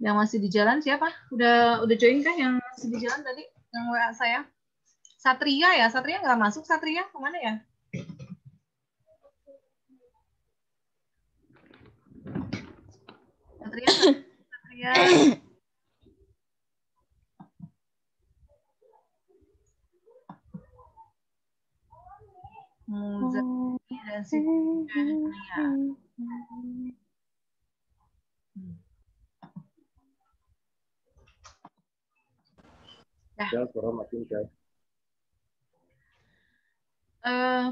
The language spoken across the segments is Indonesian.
Yang masih di jalan siapa? Udah join kan yang masih di jalan tadi? Yang WA saya? Satria ya? Satria nggak masuk? Satria kemana ya? Satria nggak? Satria. Muzaki dan Sitiania. Ya.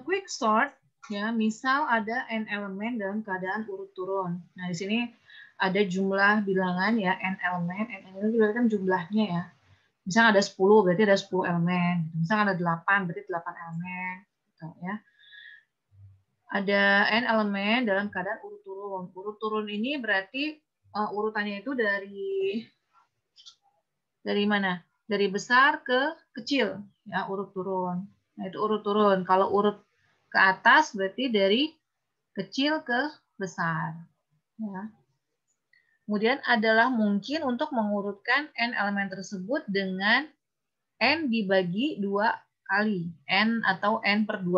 Quick sort ya, misal ada n elemen dalam keadaan urut turun. Nah, di sini ada jumlah bilangan ya, n elemen. N elemen itu kan jumlahnya ya. Misalnya ada 10, berarti ada 10 elemen. Misalnya ada 8, berarti 8 elemen. Gitu, ya. Ada n elemen dalam keadaan urut turun. Urut turun ini berarti urutannya itu dari mana? Dari besar ke kecil, ya, urut turun. Nah, itu urut turun. Kalau urut ke atas berarti dari kecil ke besar. Ya. Kemudian adalah mungkin untuk mengurutkan n elemen tersebut dengan n dibagi 2 kali, n atau n per 2.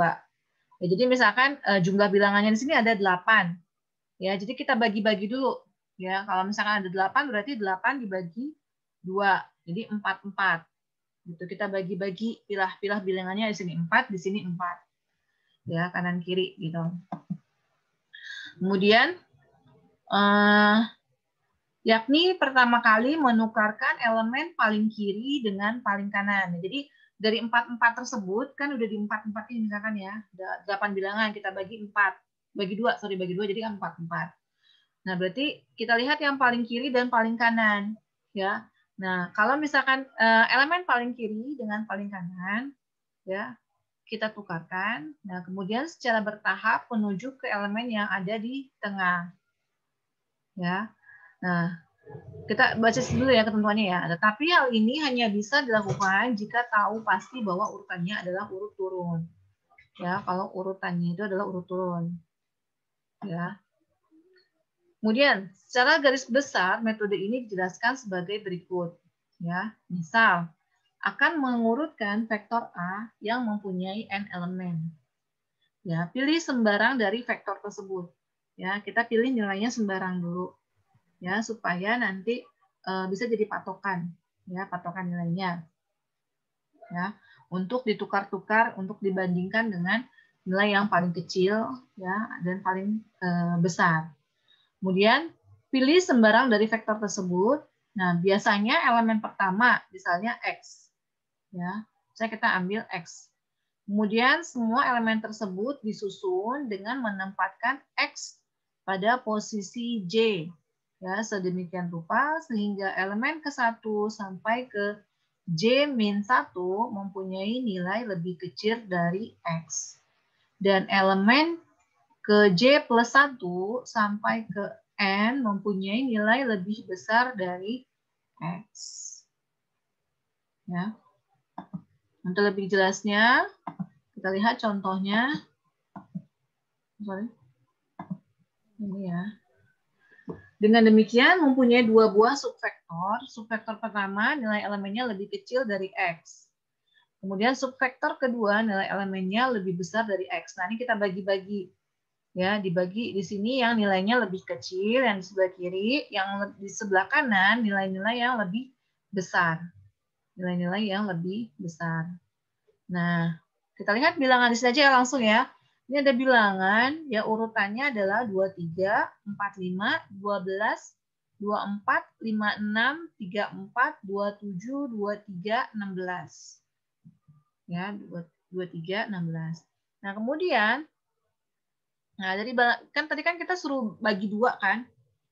Ya, jadi misalkan jumlah bilangannya di sini ada 8. Ya, jadi kita bagi-bagi dulu. Ya, kalau misalkan ada 8 berarti 8 dibagi 2. Jadi 4. Gitu. Kita bagi-bagi, pilah-pilah bilangannya di sini 4, di sini 4. Ya, kanan kiri gitu. Kemudian yakni pertama kali menukarkan elemen paling kiri dengan paling kanan. Jadi dari 4 tersebut kan udah di 4 ini misalkan ya, ada 8 bilangan, kita bagi 4. Bagi 2 jadi 4. Nah, berarti kita lihat yang paling kiri dan paling kanan ya. Nah, kalau misalkan elemen paling kiri dengan paling kanan ya, kita tukarkan. Nah, kemudian secara bertahap menuju ke elemen yang ada di tengah. Ya. Nah, kita baca dulu ya ketentuannya ya. Tetapi hal ini hanya bisa dilakukan jika tahu pasti bahwa urutannya adalah urut turun. Ya, kalau urutannya itu adalah urut turun. Ya. Kemudian, secara garis besar metode ini dijelaskan sebagai berikut. Ya, misal akan mengurutkan vektor A yang mempunyai n elemen. Ya, pilih sembarang dari vektor tersebut. Ya, kita pilih nilainya sembarang dulu. Ya, supaya nanti bisa jadi patokan, ya, patokan nilainya. Ya, untuk ditukar-tukar untuk dibandingkan dengan nilai yang paling kecil ya dan paling besar. Kemudian pilih sembarang dari vektor tersebut. Nah, biasanya elemen pertama misalnya X. Ya, saya kita ambil X. Kemudian semua elemen tersebut disusun dengan menempatkan X pada posisi J. Ya, sedemikian rupa sehingga elemen ke-1 sampai ke J-1 mempunyai nilai lebih kecil dari X. Dan elemen ke J plus 1 sampai ke N mempunyai nilai lebih besar dari X. Ya. Untuk lebih jelasnya, kita lihat contohnya. Ini ya. Dengan demikian mempunyai 2 buah subvektor. Subvektor pertama nilai elemennya lebih kecil dari X. Kemudian subvektor kedua nilai elemennya lebih besar dari X. Nah, ini kita bagi-bagi. Ya, dibagi di sini yang nilainya lebih kecil, yang di sebelah kiri, yang di sebelah kanan nilai-nilai yang lebih besar. Nilai-nilai yang lebih besar. Nah, kita lihat bilangan di sini aja ya langsung ya. Ini ada bilangan, ya urutannya adalah 23, 45, 12, 24, 56, 34, 27, 23, 16. Ya, 23, 16. Nah, kemudian nah, jadi kan tadi kan kita suruh bagi 2 kan?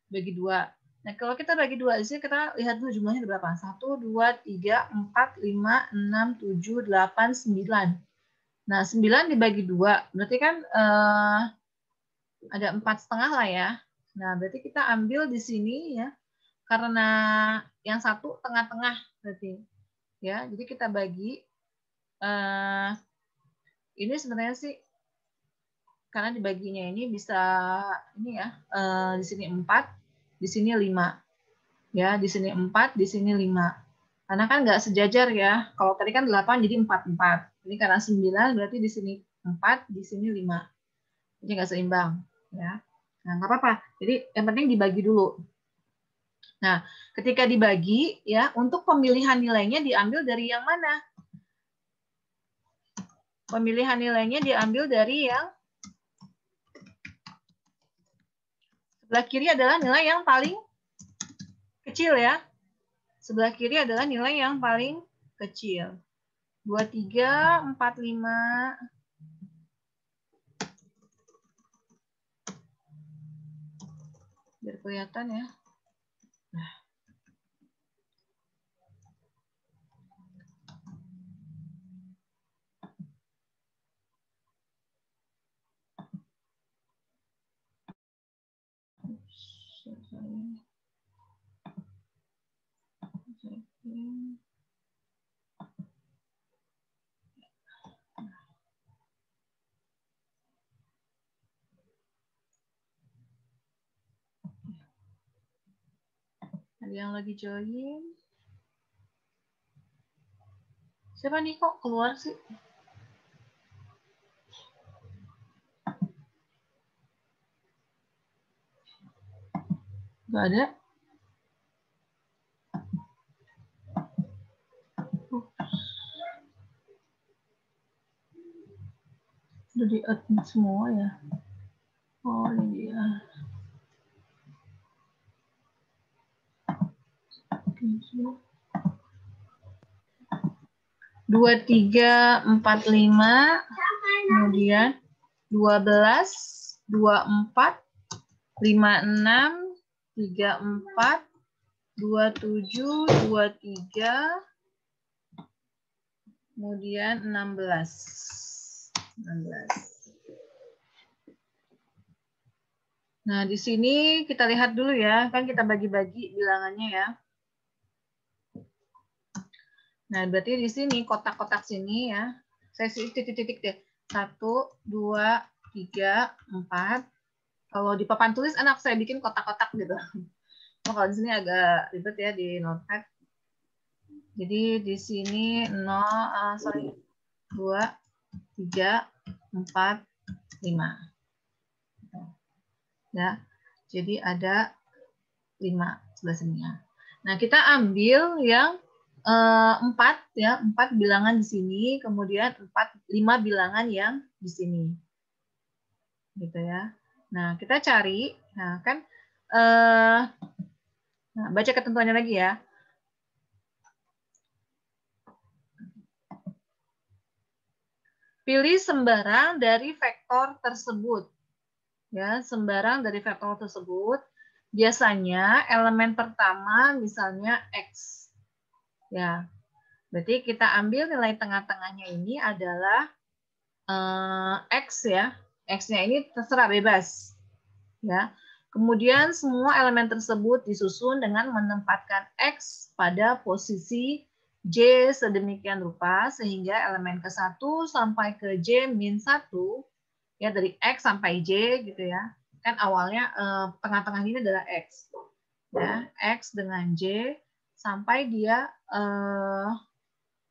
Bagi 2. Nah, kalau kita bagi 2 di sini kita lihat dulu jumlahnya berapa? 1, 2, 3, 4, 5, 6, 7, 8, 9. Nah, 9 dibagi 2. Berarti kan ada 4,5 lah ya. Nah, berarti kita ambil di sini ya. Karena yang satu tengah-tengah berarti. Ya, jadi kita bagi ini sebenarnya sih karena dibaginya ini bisa ini ya, di sini 4, di sini 5. Ya, di sini 4, di sini 5. Karena kan nggak sejajar ya. Kalau tadi kan 8 jadi 4, 4. Ini karena 9 berarti di sini 4, di sini 5. Jadi nggak seimbang. Ya. Nah, nggak apa-apa. Jadi yang penting dibagi dulu. Nah, ketika dibagi, ya untuk pemilihan nilainya diambil dari yang mana? Pemilihan nilainya diambil dari yang sebelah kiri adalah nilai yang paling kecil ya. Sebelah kiri adalah nilai yang paling kecil. 23, 45. Biar kelihatan ya. Nah. Ada yang lagi join? Siapa nih kok keluar sih? Gak ada. Udah di-add semua ya? Oh, ini dia. 23, 45, kemudian 12, 24, 56, 34, 27, 23, kemudian 16. Nah, di sini kita lihat dulu ya, kan kita bagi-bagi bilangannya ya. Nah, berarti di sini kotak-kotak sini ya, saya isi titik-titik deh. 1, 2, 3, 4. Kalau di papan tulis enak saya bikin kotak-kotak gitu. Oh, kalau di sini agak ribet ya di notepad. Jadi di sini 2, 3, 4, 5. Ya. Jadi ada 5 sebelah sini ya. Nah, kita ambil yang 4 ya, 4 bilangan di sini, kemudian 5 bilangan yang di sini. Gitu ya. Nah, kita cari, nah kan nah, baca ketentuannya lagi ya. Pilih sembarang dari vektor tersebut. Ya, sembarang dari vektor tersebut. Biasanya elemen pertama misalnya X. Ya. Berarti kita ambil nilai tengah-tengahnya ini adalah X ya. X-nya ini terserah bebas. Ya. Kemudian semua elemen tersebut disusun dengan menempatkan X pada posisi J sedemikian rupa sehingga elemen ke-1 sampai ke J-1 ya dari X sampai J gitu ya. Kan awalnya tengah-tengah ini adalah X. Ya, X dengan J sampai dia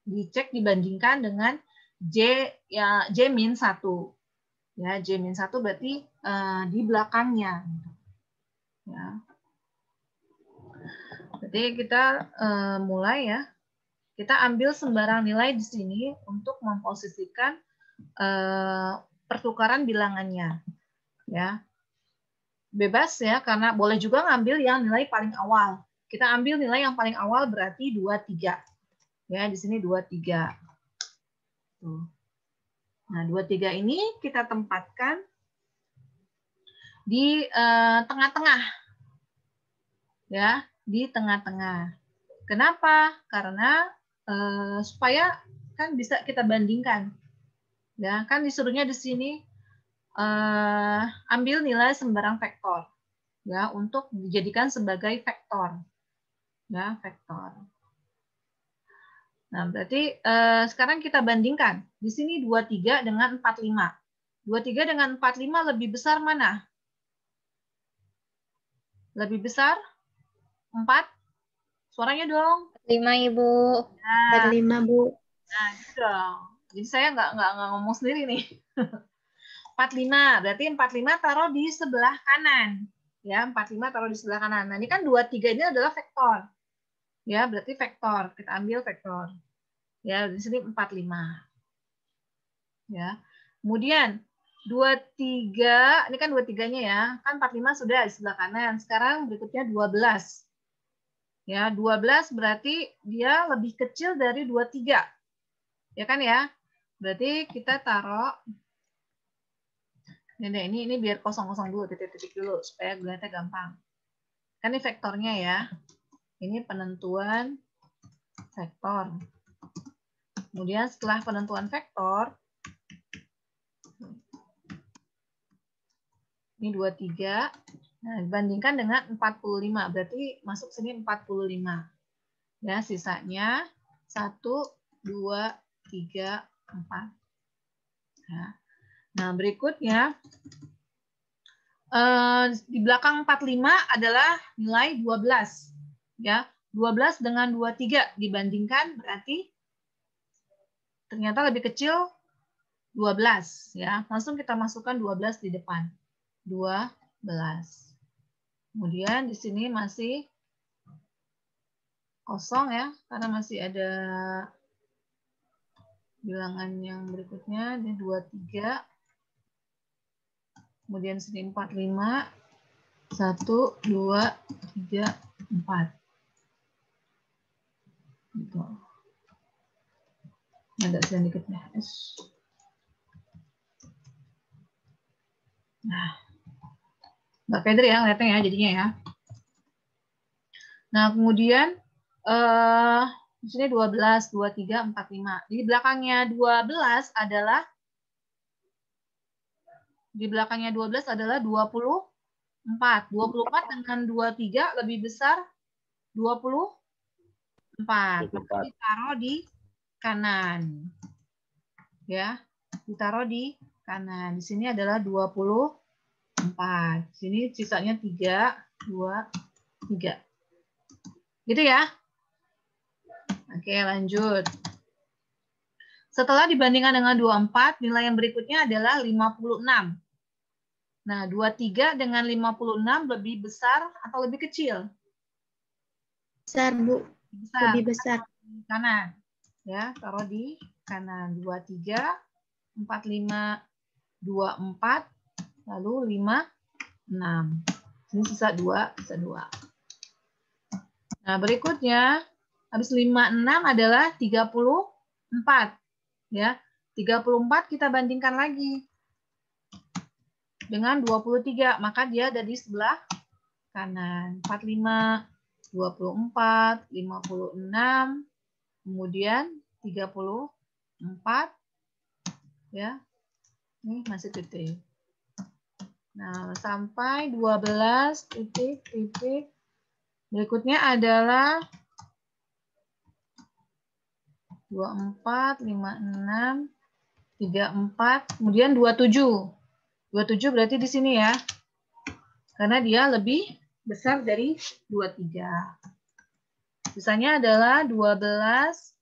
dicek dibandingkan dengan J ya J-1. Ya, J-1 berarti di belakangnya. Ya. Berarti kita mulai ya. Kita ambil sembarang nilai di sini untuk memposisikan pertukaran bilangannya. Ya. Bebas ya, karena boleh juga ngambil yang nilai paling awal. Kita ambil nilai yang paling awal berarti 23. Ya, di sini 23. Tuh. Nah, 23 ini kita tempatkan di tengah-tengah. Ya, di tengah-tengah. Kenapa? Karena supaya kan bisa kita bandingkan. Ya, kan disuruhnya di sini ambil nilai sembarang vektor. Ya, untuk dijadikan sebagai vektor. Ya, vektor. Nah, berarti sekarang kita bandingkan. Di sini 23 dengan 45. 23 dengan 45 lebih besar mana? Lebih besar 4 Suaranya dong. 5, Ibu. Nah, 45, Bu. nah gitu dong. Jadi saya nggak ngomong sendiri nih. 45, berarti 45 taruh di sebelah kanan. Ya, 45 taruh di sebelah kanan. Nah, ini kan 23 ini adalah vektor. Ya, berarti vektor. Kita ambil vektor. Ya, di sini 45. Ya. Kemudian 23, ini kan 23-nya ya. Kan 45 sudah di sebelah kanan. Sekarang berikutnya 12. Ya, 12 berarti dia lebih kecil dari 23. Ya kan ya? Berarti kita taruh ini biar kosong-kosong dulu, titik-titik dulu supaya lihatnya gampang. Kan ini vektornya ya. Ini penentuan vektor. Kemudian setelah penentuan vektor, ini 23. Nah, dibandingkan dengan 45. Berarti masuk sini 45. Ya, sisanya 1, 2, 3, 4. Ya. Nah, berikutnya di belakang 45 adalah nilai 12. Ya, 12 dengan 23 dibandingkan berarti ternyata lebih kecil 12 ya. Langsung kita masukkan 12 di depan. 12. Kemudian di sini masih kosong ya, karena masih ada bilangan yang berikutnya, ini 23. Kemudian sini 45. 1, 2, 3, 4. Gitu. Agak sedikit ya. Nah, Mbak Fedri ya ngeliatnya ya jadinya ya. Nah, kemudian di sini 12, 23, 45. Di belakangnya 12 adalah 24. 24 dengan 23 lebih besar 24. Maka ditaruh di kanan. Ya, ditaruh di kanan. Di sini adalah 24. Sini sisanya 3, 2, 3. Gitu ya. Oke, lanjut. Setelah dibandingkan dengan 24, nilai yang berikutnya adalah 56. Nah, 23 dengan 56 lebih besar atau lebih kecil? Besar, Bu. Besar. Lebih besar. Di kanan. Ya, taruh di kanan. 23, 45, 24, lalu 56. Ini sisa 2, sisa 2. Nah, berikutnya habis 56 adalah 34. Ya. 34 kita bandingkan lagi dengan 23, maka dia ada di sebelah kanan. 45, 24, 56, kemudian 34, ya. Ini masih titik. Nah, sampai 12 titik. Berikutnya adalah 24, 56, 34, kemudian 27. 27 berarti di sini ya. Karena dia lebih besar dari 23. Sisanya adalah 12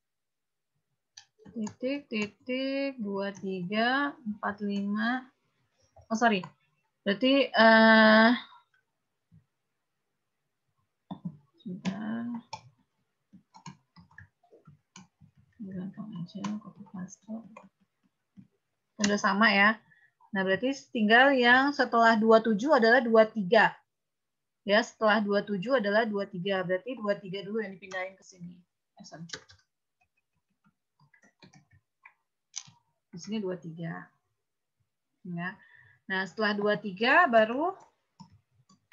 titik 23 45. Oh sorry. Berarti sudah gampang aja copy paste. Udah sama ya. Nah, berarti tinggal yang setelah 27 adalah 23. Ya, setelah 27 adalah 23. Berarti 23 dulu yang dipindahin ke sini. Di sini 23. Ya. Nah, setelah 23 baru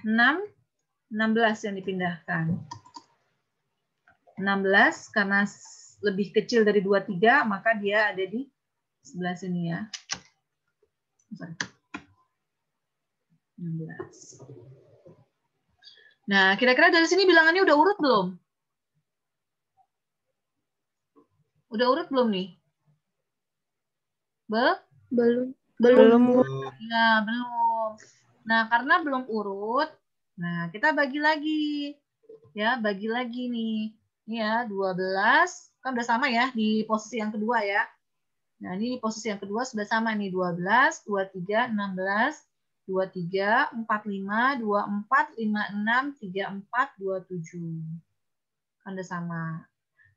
16 yang dipindahkan. 16 karena lebih kecil dari 23, maka dia ada di sebelah sini ya. 16. Nah, kira-kira dari sini bilangannya udah urut belum? Udah urut belum nih? Belum. Belum. Ya, belum. Nah, karena belum urut, nah kita bagi lagi. Ya, bagi lagi nih. Ini ya, 12. Kan udah sama ya di posisi yang kedua ya. Nah, ini di posisi yang kedua sudah sama nih. 12, 23, 16, 23, 45, 24, 56, 34, 27. Kan udah sama.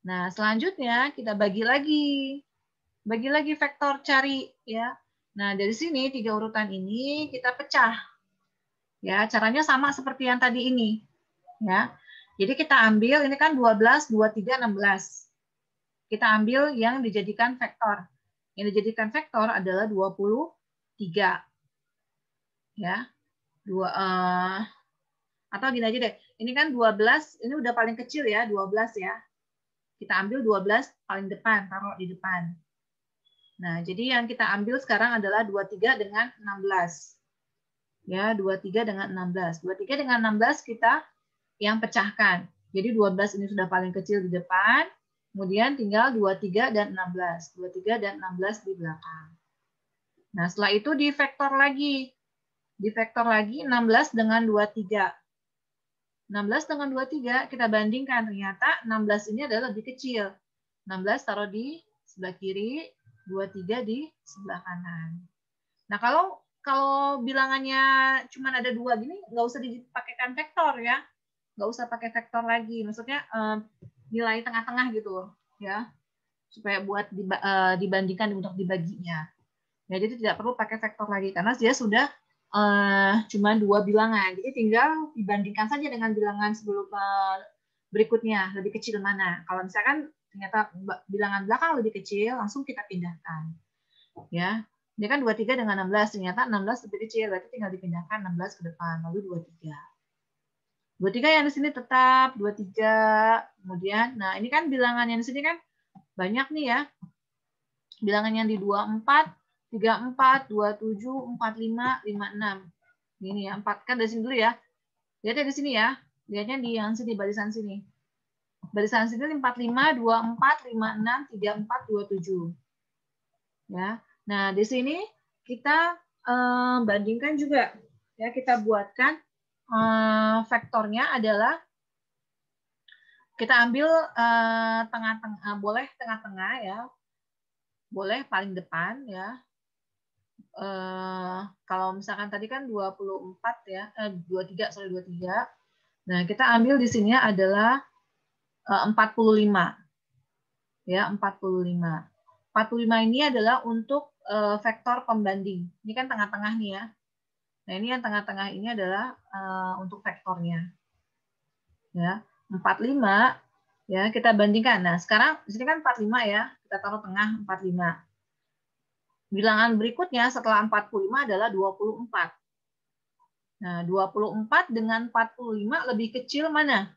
Nah, selanjutnya kita bagi lagi. Bagi lagi vektor cari ya. Nah, dari sini 3 urutan ini kita pecah. Ya, caranya sama seperti yang tadi ini. Ya. Jadi kita ambil ini kan 12, 23, 16. Kita ambil yang dijadikan vektor. Yang dijadikan vektor adalah 23. Ya. Atau gini aja deh. Ini kan 12, ini udah paling kecil ya, 12 ya. Kita ambil 12 paling depan, taruh di depan. Nah, jadi yang kita ambil sekarang adalah 23 dengan 16. Ya, 23 dengan 16. 23 dengan 16 kita yang pecahkan. Jadi 12 ini sudah paling kecil di depan, kemudian tinggal 23 dan 16. 23 dan 16 di belakang. Nah, setelah itu di vektor lagi. Di vektor lagi 16 dengan 23. 16 dengan 23 kita bandingkan, ternyata 16 ini adalah lebih kecil. 16 taruh di sebelah kiri, 23 di sebelah kanan. Nah, kalau bilangannya cuma ada 2 gini, nggak usah dipakaikan vektor ya. Nggak usah pakai vektor lagi. Maksudnya nilai tengah-tengah gitu ya. Supaya buat dibandingkan untuk dibaginya. Ya, jadi tidak perlu pakai vektor lagi karena dia sudah cuma 2 bilangan. Jadi tinggal dibandingkan saja dengan bilangan sebelum berikutnya, lebih kecil mana. Kalau misalkan ternyata bilangan belakang lebih kecil, langsung kita pindahkan. Ya. Dia kan 23 dengan 16, ternyata 16 lebih kecil, berarti tinggal dipindahkan 16 ke depan, lalu 23. 23 yang di sini tetap 23. Kemudian, nah ini kan bilangan yang di sini kan banyak nih ya. Bilangan yang di 24, 34, 27, 45, 56. Ini ya, 4 kan dari sini dulu ya. Lihatnya di sini ya. Lihatnya di yang sini, barisan sini. Barisan sini 45, 24, 56, 34, 27. Ya. Nah, di sini kita bandingkan juga. Ya, kita buatkan vektornya adalah kita ambil tengah-tengah, boleh tengah-tengah ya. Boleh paling depan ya. Kalau misalkan tadi kan 24 ya, 23, sorry 23. Nah, kita ambil di sini adalah 45. Ya, 45. 45 ini adalah untuk vektor pembanding. Ini kan tengah-tengah nih ya. Nah, ini yang tengah-tengah ini adalah untuk vektornya. Ya, 45 ya, kita bandingkan. Nah, sekarang di sini kan 45 ya. Kita taruh tengah 45. Bilangan berikutnya setelah 45 adalah 24. Nah, 24 dengan 45 lebih kecil mana?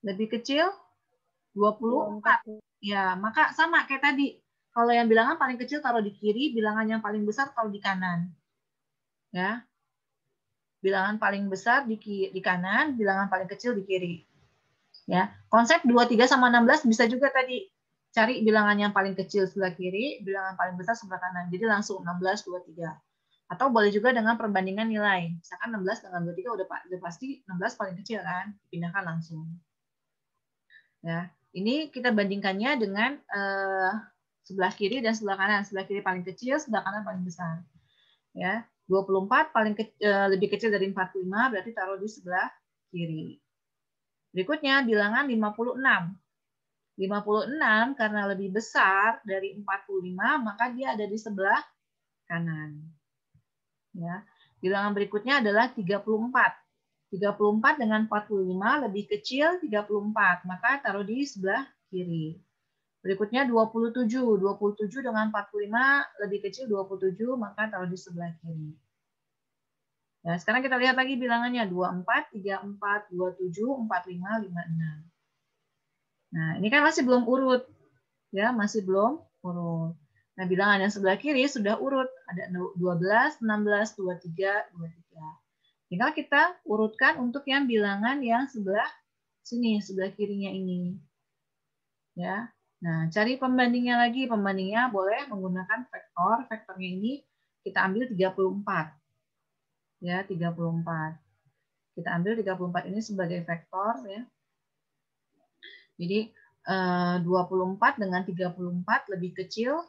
Lebih kecil 24. Ya, maka sama kayak tadi. Kalau yang bilangan paling kecil taruh di kiri, bilangan yang paling besar taruh di kanan. Ya. Bilangan paling besar di kanan, bilangan paling kecil di kiri. Ya. Konsep 23 sama 16 bisa juga tadi cari bilangan yang paling kecil sebelah kiri, bilangan paling besar sebelah kanan. Jadi langsung 16, 23. Atau boleh juga dengan perbandingan nilai. Misalkan 16 dengan 23 udah pasti 16 paling kecil kan, pindahkan langsung. Ya, ini kita bandingkannya dengan sebelah kiri dan sebelah kanan. Sebelah kiri paling kecil, sebelah kanan paling besar. Ya, 24 lebih kecil dari 45, berarti taruh di sebelah kiri. Berikutnya bilangan 56. 56 karena lebih besar dari 45, maka dia ada di sebelah kanan. Ya. Bilangan berikutnya adalah 34. 34 dengan 45 lebih kecil 34, maka taruh di sebelah kiri. Berikutnya 27. 27 dengan 45 lebih kecil 27, maka taruh di sebelah kiri. Nah, sekarang kita lihat lagi bilangannya 24, 34, 27, 45, 56. Nah, ini kan masih belum urut. Ya, masih belum urut. Nah, bilangan yang sebelah kiri sudah urut. Ada 12, 16, 23, 23. Tinggal kita urutkan untuk yang bilangan yang sebelah sini, sebelah kirinya ini. Ya. Nah, cari pembandingnya lagi. Pembandingnya boleh menggunakan vektor. Vektornya ini kita ambil 34. Ya, 34. Kita ambil 34 ini sebagai vektor ya. Jadi 24 dengan 34 lebih kecil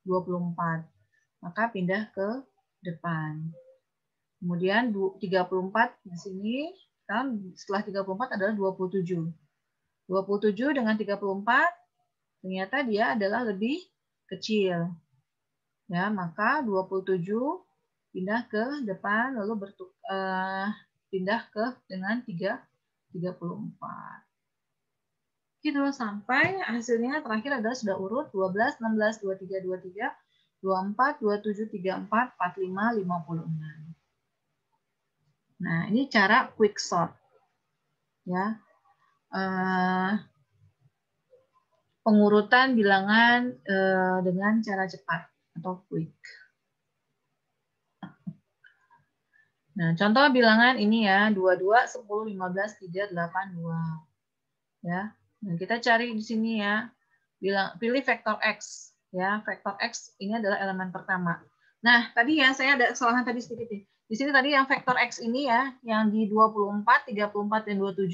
24. Maka pindah ke depan. Kemudian 34 di sini, kan setelah 34 adalah 27. 27 dengan 34 ternyata dia adalah lebih kecil. Ya, maka 27 pindah ke depan lalu pindah ke dengan 34. Gitu sampai hasilnya terakhir adalah sudah urut 12, 16, 23, 23, 24, 27, 34, 45, 56. Nah, ini cara quick sort. Ya. Pengurutan bilangan dengan cara cepat atau quick. Nah, contoh bilangan ini ya, 22, 10, 15, 3, 8, 2. Ya. Nah, kita cari di sini ya. Pilih vektor X. Ya, vektor X ini adalah elemen pertama. Nah, tadi ya saya ada kesalahan tadi sedikit nih. Di sini tadi yang vektor X ini ya, yang di 24, 34, dan 27,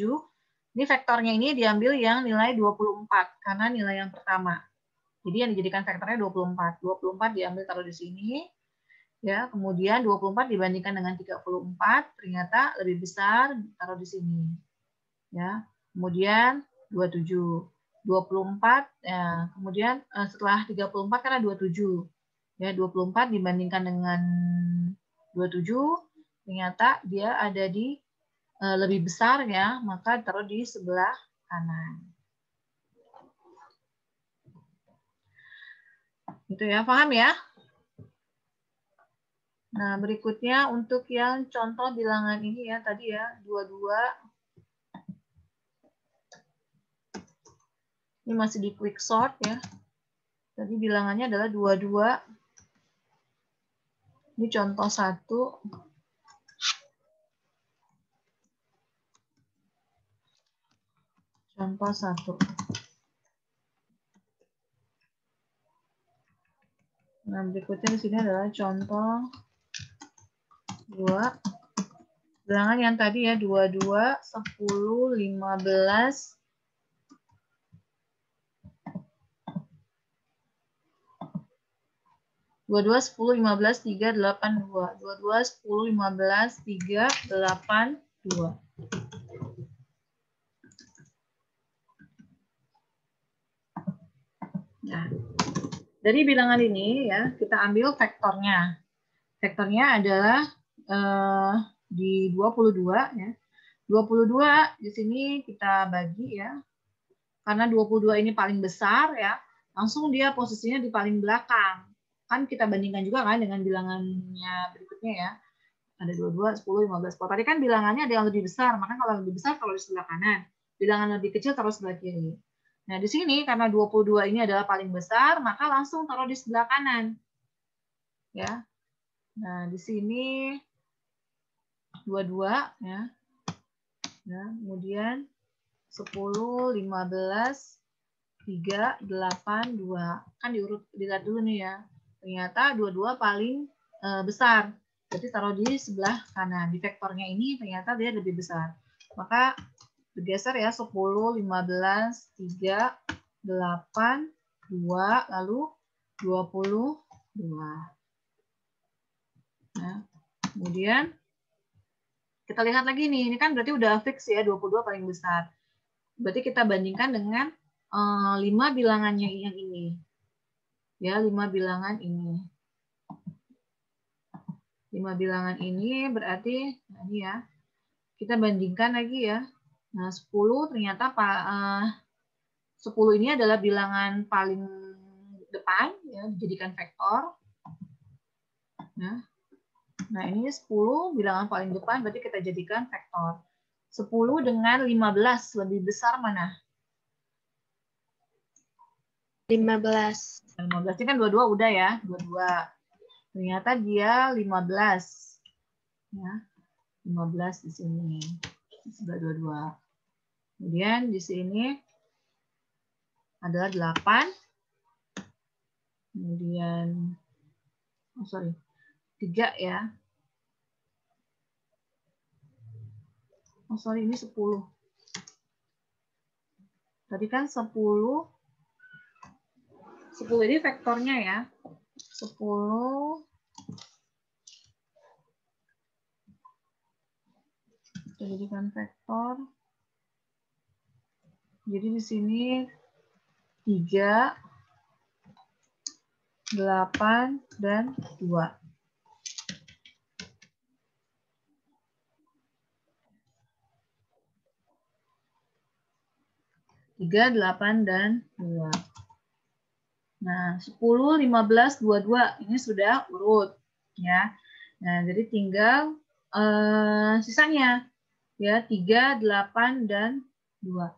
ini vektornya ini diambil yang nilai 24 karena nilai yang pertama. Jadi yang dijadikan vektornya 24. 24 diambil taruh di sini. Ya, kemudian 24 dibandingkan dengan 34 ternyata lebih besar taruh di sini. Ya. Kemudian 27. 24 ya, kemudian setelah 34 karena 27. Ya, 24 dibandingkan dengan 27 ternyata dia ada di lebih besar ya, maka taruh di sebelah kanan. Itu ya, paham ya? Nah, berikutnya untuk yang contoh bilangan ini ya, tadi ya, 22. Ini masih di quick sort ya. Tadi bilangannya adalah 22. Ini contoh 1. Contoh 1. Nah, berikutnya di sini adalah contoh 2. Bilangan yang tadi ya, 22, 10, 15, 22, 10, 15, 3, 8, 2. 22, 10, 15, 3, 8, 2. Nah, dari bilangan ini ya, kita ambil vektornya. Vektornya adalah di 22 ya. 22 di sini kita bagi ya. Karena 22 ini paling besar ya, langsung dia posisinya di paling belakang. Kan kita bandingkan juga kan dengan bilangannya berikutnya ya. Ada 22, 10, 15. Kalau tadi kan bilangannya ada yang lebih besar, maka kalau lebih besar taruh di sebelah kanan. Bilangan lebih kecil taruh sebelah kiri. Nah, di sini karena 22 ini adalah paling besar, maka langsung taruh di sebelah kanan. Ya. Nah, di sini 22 ya. Nah, kemudian 10, 15, 3, 8, 2. Kan diurut, dilihat dulu nih ya. Ternyata 22 paling besar. Jadi taruh di sebelah kanan. Di vektornya ini ternyata dia lebih besar. Maka bergeser ya 10, 15, 3, 8, 2, lalu 22. Nah, kemudian kita lihat lagi nih. Ini kan berarti udah fix ya 22 paling besar. Berarti kita bandingkan dengan 5 bilangannya yang ini. Ya, 5 bilangan ini. 5 bilangan ini berarti nah ini ya. Kita bandingkan lagi ya. Nah, 10 ternyata 10 ini adalah bilangan paling depan ya, dijadikan vektor. Nah, ini 10 bilangan paling depan berarti kita jadikan vektor. 10 dengan 15 lebih besar mana? 15. 15 ini kan 22 udah ya, 22. Ternyata dia 15. Ya. 15 di sini. Sebelah 22. Kemudian di sini adalah 8. Kemudian 3 ya. Oh, sorry, ini 10. Tadi kan 10 ini vektornya ya. 10 kita jadikan vektor. Jadi di sini 3, 8, dan 2. 3, 8, dan 2. Nah, 10, 15, 22 ini sudah urut ya. Nah, jadi tinggal sisanya ya 3, 8, dan 2.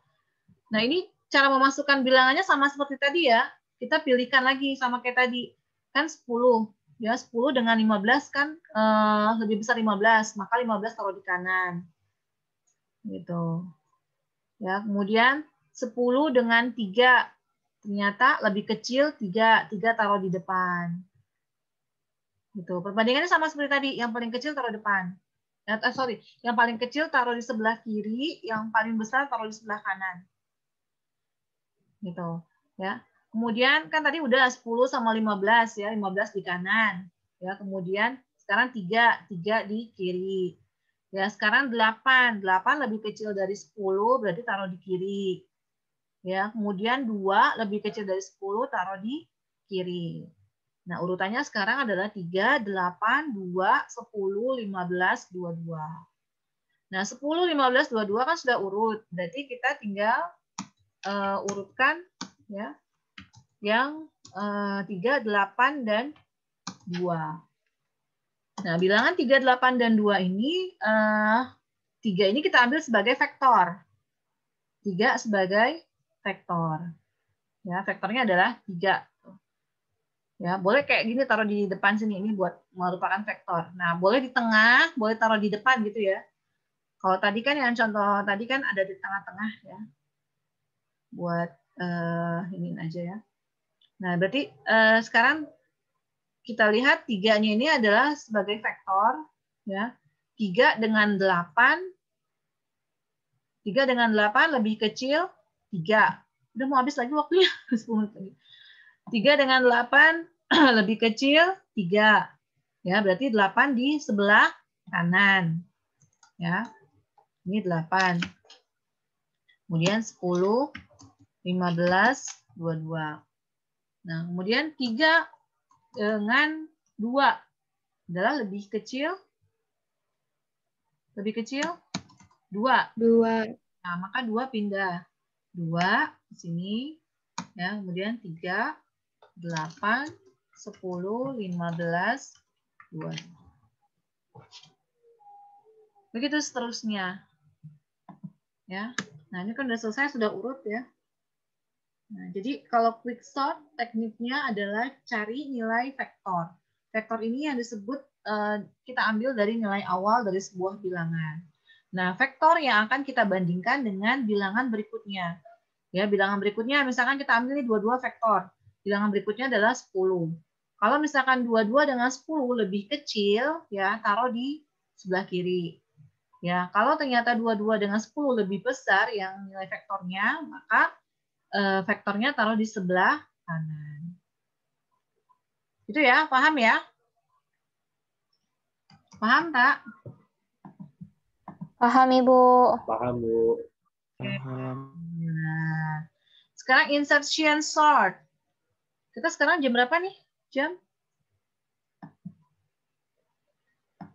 Nah, ini cara memasukkan bilangannya sama seperti tadi ya. Kita pilihkan lagi sama kayak tadi. Kan 10. Ya, 10 dengan 15 kan lebih besar 15, maka 15 taruh di kanan. Gitu. Ya, kemudian 10 dengan 3 ternyata lebih kecil 3 taruh di depan. Gitu. Perbandingannya sama seperti tadi, yang paling kecil taruh depan. Yang paling kecil taruh di sebelah kiri, yang paling besar taruh di sebelah kanan. Gitu. Ya. Kemudian kan tadi udah 10 sama 15 ya, 15 di kanan. Ya, kemudian sekarang 3 di kiri. Ya, sekarang 8 lebih kecil dari 10 berarti taruh di kiri. Ya, kemudian 2 lebih kecil dari 10 taruh di kiri. Nah, urutannya sekarang adalah 3, 8, 2, 10, 15, 22. Nah, 10, 15, 22 kan sudah urut. Berarti kita tinggal urutkan ya yang 3, 8, dan 2. Nah, bilangan 3, 8, dan 2 ini 3 ini kita ambil sebagai vektor. 3 sebagai vektor. Ya, vektornya adalah 3. Ya, boleh kayak gini taruh di depan sini, ini buat merupakan vektor. Nah, boleh di tengah, boleh taruh di depan gitu ya. Kalau tadi kan yang contoh tadi kan ada di tengah-tengah ya. Buat ini aja ya. Nah, berarti sekarang kita lihat 3-nya ini adalah sebagai vektor ya. 3 dengan 8 lebih kecil 3. Udah mau habis lagi waktunya. 10 menit lagi. 3 dengan 8 lebih kecil 3. Ya, berarti 8 di sebelah kanan. Ya. Ini 8. Kemudian 10, 15, 22. Nah, kemudian 3 dengan 2 adalah lebih kecil 2. 2. Nah, maka 2 pindah. 2 di sini ya, kemudian 3, 8, 10, 15, 2. Begitu seterusnya. Ya. Nah, ini kan sudah selesai, sudah urut ya. Nah, jadi kalau quick sort tekniknya adalah cari nilai vektor. Vektor ini yang disebut kita ambil dari nilai awal dari sebuah bilangan. Nah, vektor yang akan kita bandingkan dengan bilangan berikutnya. Ya, bilangan berikutnya misalkan kita ambil ini 22 vektor. Bilangan berikutnya adalah 10. Kalau misalkan 22 dengan 10 lebih kecil, ya taruh di sebelah kiri. Ya, kalau ternyata 22 dengan 10 lebih besar yang nilai vektornya, maka vektornya taruh di sebelah kanan. Itu ya, paham ya? Paham tak? Paham, Ibu. Paham, Bu. Paham. Nah, sekarang insertion sort. Kita sekarang jam berapa nih? Jam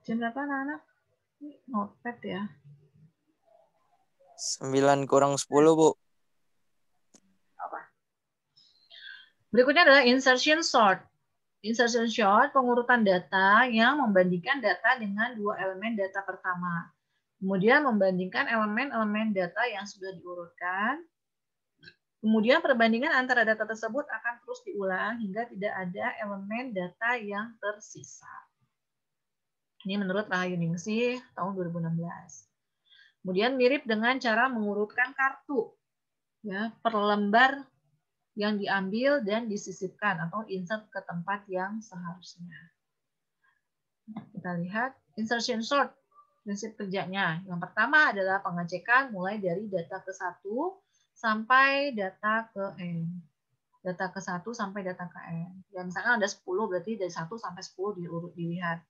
berapa anak-anak? Ini notepad ya. 9 kurang 10, Bu. Berikutnya adalah insertion sort. Insertion sort, pengurutan data yang membandingkan data dengan dua elemen data pertama. Kemudian membandingkan elemen-elemen data yang sudah diurutkan. Kemudian perbandingan antara data tersebut akan terus diulang hingga tidak ada elemen data yang tersisa. Ini menurut Rahayu Ningsih tahun 2016. Kemudian mirip dengan cara mengurutkan kartu. Ya, per lembar yang diambil dan disisipkan atau insert ke tempat yang seharusnya. Kita lihat insertion sort. Prinsip kerjanya. Yang pertama adalah pengecekan mulai dari data ke-1 sampai data ke N. Data ke-1 sampai data ke N. Ya, misalkan ada 10, berarti dari 1 sampai 10 diurut, dilihat.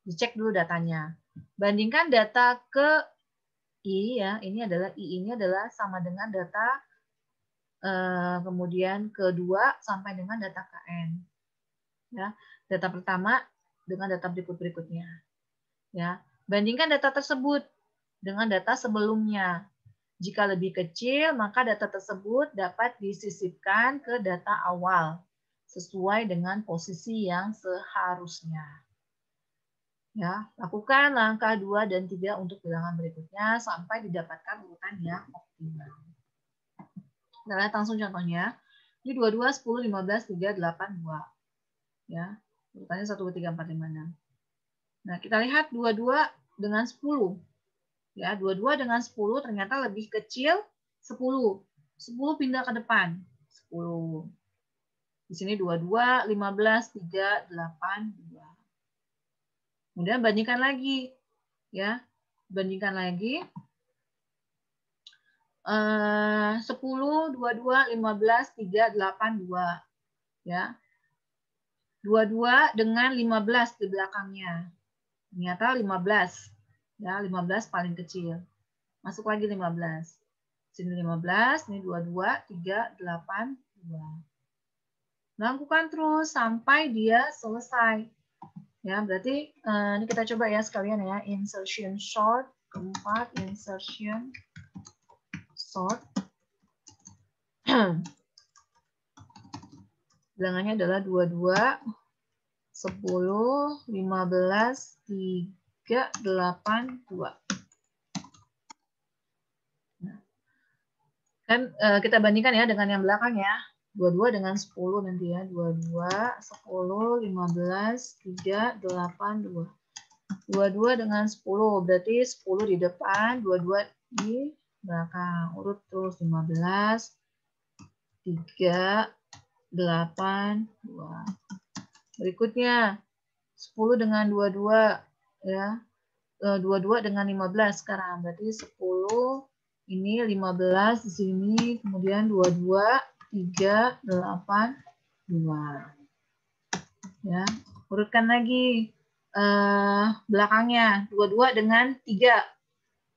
Dicek dulu datanya. Bandingkan data ke I, ya, ini adalah sama dengan data kemudian kedua sampai dengan data ke N. Ya, data pertama dengan data berikutnya. Ya, bandingkan data tersebut dengan data sebelumnya. Jika lebih kecil, maka data tersebut dapat disisipkan ke data awal sesuai dengan posisi yang seharusnya. Ya, lakukan langkah 2 dan 3 untuk bilangan berikutnya sampai didapatkan urutan yang optimal. Kita lihat langsung contohnya. Ini 22, 10, 15, 3, 8, 2. Ya, urutannya 1, 2, 3, 4, 5, 6. Nah, kita lihat 22 dengan 10. Ya, 22 dengan 10 ternyata lebih kecil 10. 10 pindah ke depan. 10. Di sini 22, 15, 3, 8, 2. Kemudian bandingkan lagi. Ya, bandingkan lagi. 10, 22, 15, 3, 8, 2. Ya. 22 dengan 15 di belakangnya. Ternyata 15. Ya, 15 paling kecil. Masuk lagi 15. Sini 15, ini 22, 3, 8, 2. Lakukan terus sampai dia selesai. Ya, berarti ini kita coba ya sekalian ya. Insertion sort. Keempat, insertion sort. Bilangannya adalah 22, 10, 15, 3, 8, 2. Nah, kan kita bandingkan ya dengan yang belakang ya. 22 dengan 10 nanti ya. 22, 10, 15, 3, 8, 2. 22 dengan 10. Berarti 10 di depan, 22 di belakang. Urut terus 15, 3, 8, 2. Berikutnya 10 dengan 22 ya. 22 dengan 15 sekarang. Berarti 10 ini 15 di sini, kemudian 22, 3, 8, 2. Ya, urutkan lagi belakangnya 22 dengan 3.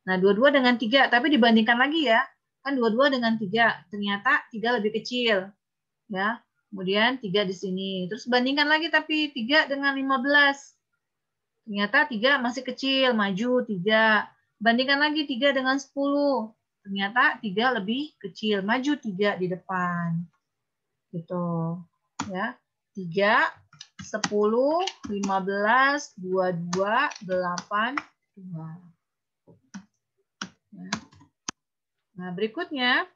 Nah, 22 dengan 3, tapi dibandingkan lagi ya. Kan 22 dengan 3, ternyata 3 lebih kecil. Ya. Kemudian 3 di sini. Terus bandingkan lagi tapi 3 dengan 15. Ternyata 3 masih kecil, maju 3. Bandingkan lagi 3 dengan 10. Ternyata 3 lebih kecil, maju 3 di depan. Gitu. Ya. 3, 10, 15, 22, 8, 2. Ya. Nah, berikutnya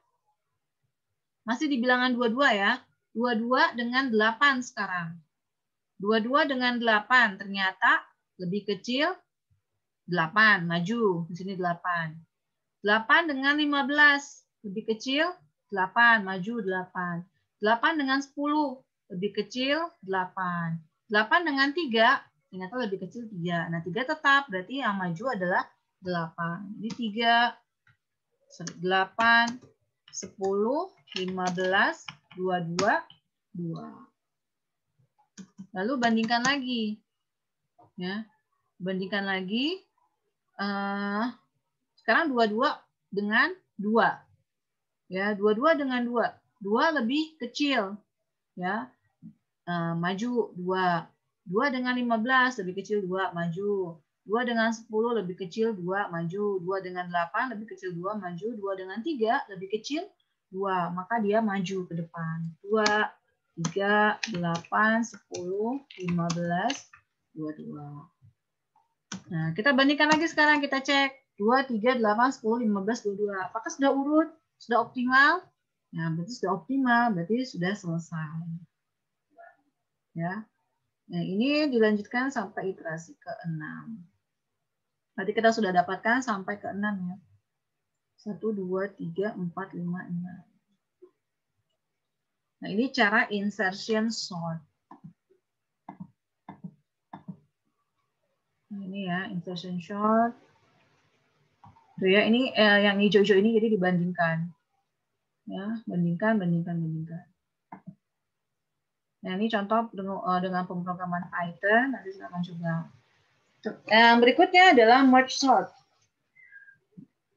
masih di bilangan 22 ya. 22 dengan 8 sekarang. 22 dengan 8 ternyata lebih kecil 8, maju. Di sini 8. 8 dengan 15 lebih kecil 8, maju 8. 8 dengan 10 lebih kecil 8. 8 dengan 3 ternyata lebih kecil 3. Nah, 3 tetap, berarti yang maju adalah 8. Ini 3, 8, 10, 15, 22, 2. Lalu bandingkan lagi. Ya. Bandingkan lagi. Sekarang 22 dengan 2. Ya, 22 dengan 2. 2 lebih kecil. Ya. Maju 2. 2 dengan 15 lebih kecil 2, maju. 2 dengan 10 lebih kecil 2, maju. 2 dengan 8 lebih kecil 2, maju. 2 dengan 3 lebih kecil 2, maka dia maju ke depan. 2, 3, 8, 10, 15, 22. Nah, kita bandingkan lagi sekarang, kita cek. 2, 3, 8, 10, 15, 22. Apakah sudah urut? Sudah optimal? Nah, berarti sudah optimal, berarti sudah selesai. Ya. Nah, ini dilanjutkan sampai iterasi ke-6. Berarti kita sudah dapatkan sampai ke-6 ya. 1, 2, 3, 4, 5, 6. Nah, ini cara insertion sort. Ini ya, insertion short. Tuh ya, ini yang hijau-hijau ini jadi dibandingkan. Ya, bandingkan. Nah, ini contoh dengan pemrograman Python. Nanti silakan coba. Yang berikutnya adalah merge sort.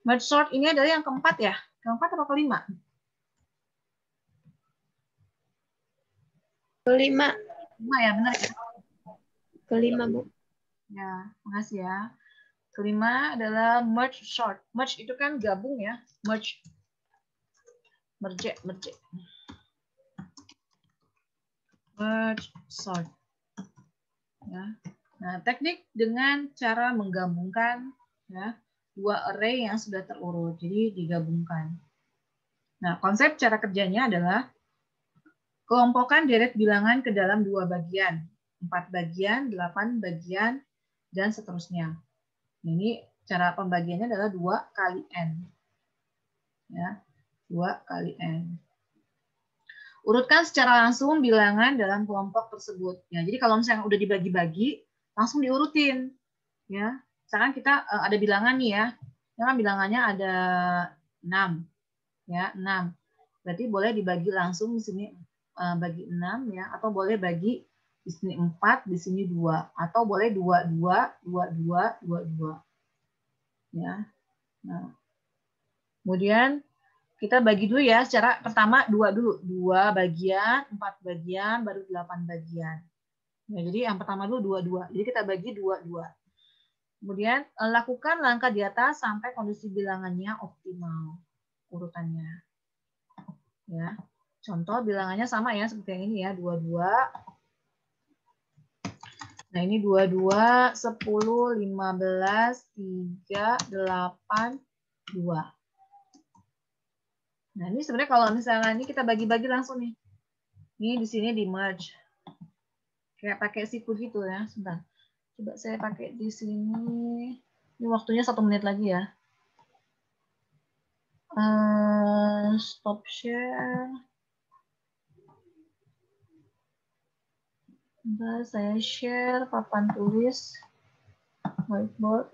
Merge sort ini adalah yang keempat ya. Keempat atau kelima? Kelima. Kelima ya, benar ya? Kelima, Bu. Ya, makasih ya. Kelima adalah merge sort. Merge itu kan gabung ya. Merge sort. Ya. Nah, teknik dengan cara menggabungkan ya, dua array yang sudah terurut. Jadi digabungkan. Nah, konsep cara kerjanya adalah kelompokkan deret bilangan ke dalam dua bagian. 4 bagian, 8 bagian, dan seterusnya. Ini cara pembagiannya adalah 2 kali N. Ya, 2 kali N. Urutkan secara langsung bilangan dalam kelompok tersebut. Ya, jadi kalau misalnya udah dibagi-bagi, langsung diurutin. Ya, misalkan kita ada bilangan nih ya. Kan bilangannya ada 6. Ya, 6. Berarti boleh dibagi langsung di sini bagi 6 ya, atau boleh bagi di sini 4, di sini 2, atau boleh 2 2 2 2 2 2. Ya. Nah. Kemudian kita bagi dulu ya, secara pertama 2 dulu. 2 bagian, 4 bagian, baru 8 bagian. Ya, jadi yang pertama dulu 2 2. Jadi kita bagi 2 2. Kemudian lakukan langkah di atas sampai kondisi bilangannya optimal urutannya. Ya. Contoh bilangannya sama ya seperti yang ini ya, 2 2. Nah, ini 2 2 10 15 3 8 2. Nah, ini sebenarnya kalau misalnya ini kita bagi-bagi langsung nih. Ini di sini di merge. Kayak pakai siku gitu ya. Sebentar. Coba saya pakai di sini. Ini waktunya 1 menit lagi ya. Stop share. Bentar, saya share papan tulis whiteboard.